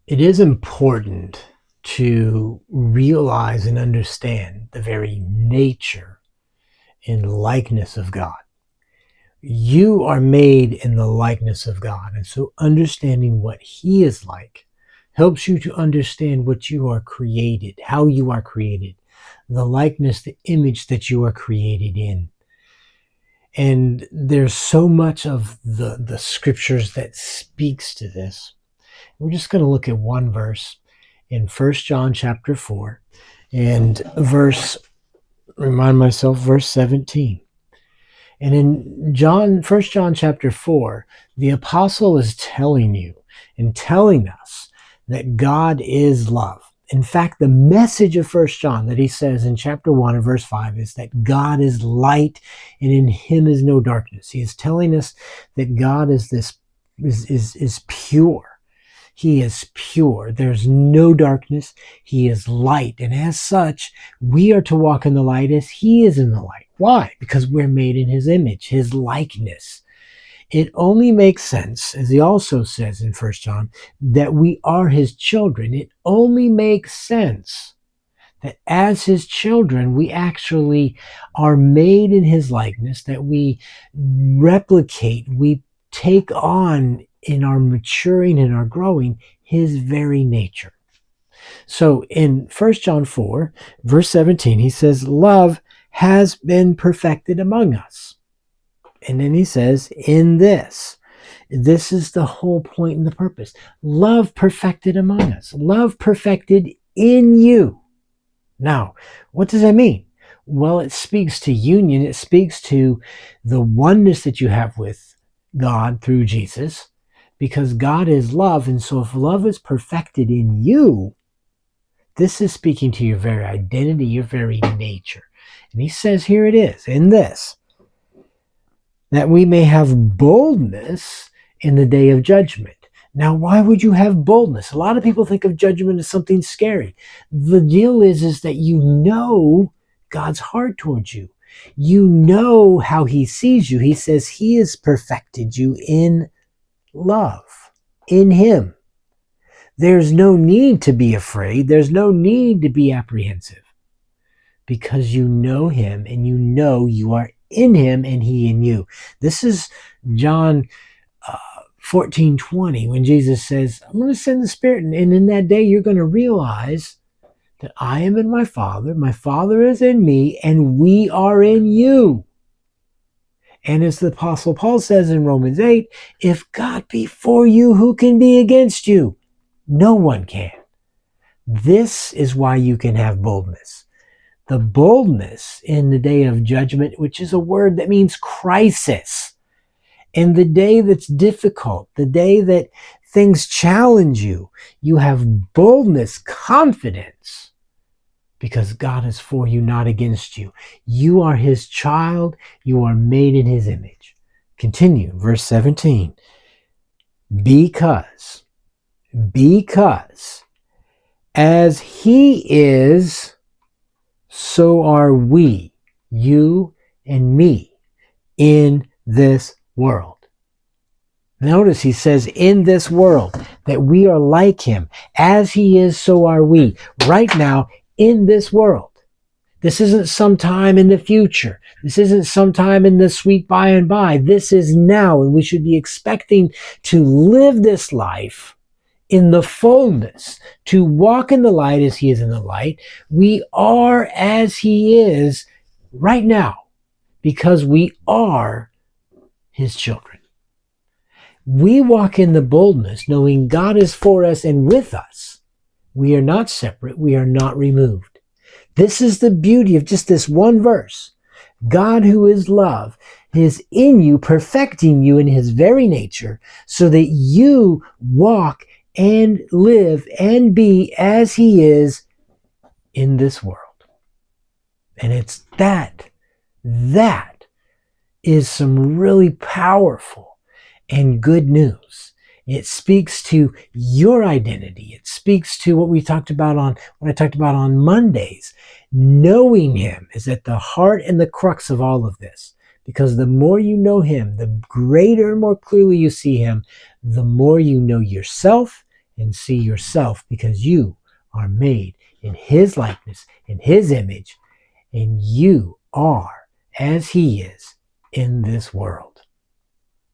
It is important to realize and understand the very nature and likeness of God. You are made in the likeness of God. And so understanding what He is like helps you to understand what you are created, how you are created, the likeness, the image that you are created in. And there's so much of the scriptures that speaks to this. We're just going to look at one verse in First John chapter 4 and verse 17. And in First John chapter 4, the apostle is telling you and telling us that God is love. In fact, the message of First John that he says in chapter 1 and verse 5 is that God is light and in him is no darkness. He is telling us that God is pure. He is pure. There's no darkness. He is light. And as such, we are to walk in the light as He is in the light. Why? Because we're made in His image, His likeness. It only makes sense, as he also says in 1 John, that we are His children. It only makes sense that as His children, we actually are made in His likeness, that we replicate, we take on in our maturing and our growing His very nature. So in 1 John 4, verse 17, he says, love has been perfected among us. And then he says, in this is the whole point and the purpose. Love perfected among us. Love perfected in you. Now, what does that mean? Well, it speaks to union. It speaks to the oneness that you have with God through Jesus, because God is love. And so if love is perfected in you, this is speaking to your very identity, your very nature. And he says, here it is, in this, that we may have boldness in the day of judgment. Now, why would you have boldness? A lot of people think of judgment as something scary. The deal is that you know God's heart towards you. You know how He sees you. He says He has perfected you in love, in Him. There's no need to be afraid. There's no need to be apprehensive, because you know Him and you know you are in Him and He in you. This is John 14:20, when Jesus says, I'm going to send the Spirit, and in that day you're going to realize that I am in my Father is in me, and we are in you. And as the Apostle Paul says in Romans 8, if God be for you, who can be against you? No one can. This is why you can have boldness. The boldness in the day of judgment, which is a word that means crisis. And the day that's difficult, the day that things challenge you, you have boldness, confidence, because God is for you, not against you. You are His child. You are made in His image. Continue, verse 17. Because as He is, so are we, you and me, in this world. Notice he says in this world that we are like Him. As He is, so are we. Right now, in this world. This isn't sometime in the future. This isn't sometime in the sweet by and by. This is now, and we should be expecting to live this life in the fullness, to walk in the light as He is in the light. We are as He is right now, because we are His children. We walk in the boldness, knowing God is for us and with us. We are not separate. We are not removed. This is the beauty of just this one verse. God, who is love, is in you, perfecting you in His very nature, so that you walk and live and be as He is in this world. And it's that is some really powerful and good news. It speaks to your identity. It speaks to what I talked about on Mondays. Knowing Him is at the heart and the crux of all of this. Because the more you know Him, the greater and more clearly you see Him, the more you know yourself and see yourself, because you are made in his likeness, in his image, and you are as he is in this world.